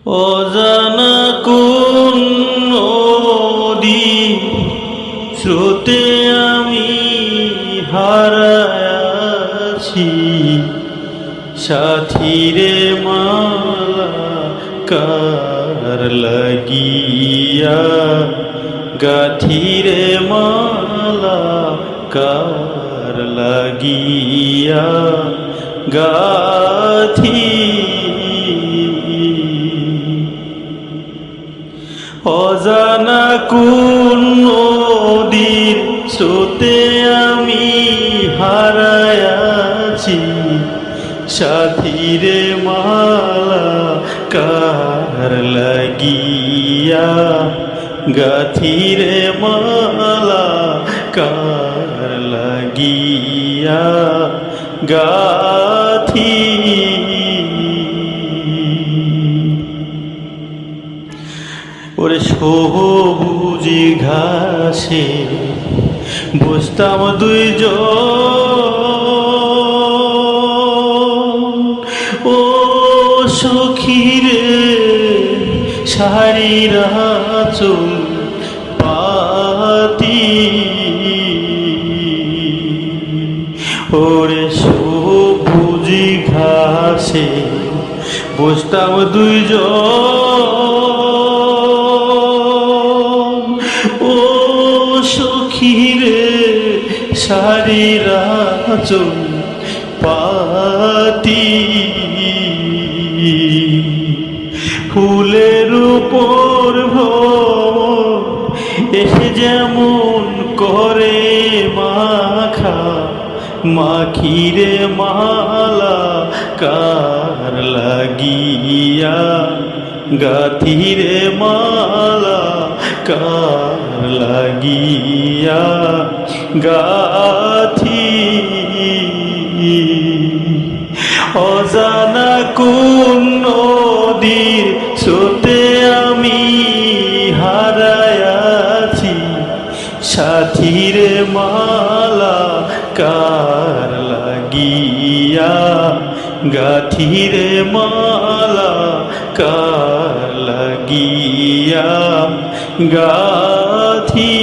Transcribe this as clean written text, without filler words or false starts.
অজানা কোন নদী স্রোতে আমি হারায়াছি, সাথীরে মালা কার লাগিয়া, গাথিরে মালা কার লাগিয়া গাথি। অজানা কোন নদীর স্রোতে আমি হারায়াছি, সাথীরে মালা কার লাগিয়া, গাথিরে মালা কার লাগিয়া গাথি। ওরে সবুজি ঘাসে বসতাম দুইজন, ও সখীরে শাড়ির আঁচল পাতি। ওরে সবুজি ঘাসে বসতাম দুইজন, ও সখীরে শাড়ির আঁচল পাতি। ফুলের উপর ভ্রমর এসে যেমন করে মাখা, মাখিরে মালা কার লাগিয়া, গাথিরে মালা কার লাগিয়া গাথি। অজানা কোন নদীর স্রোতে আমি হারায়াছি, সাথীরে মালা কার লাগিয়া, গাথিরে মালা কার লাগিয়া গাথি।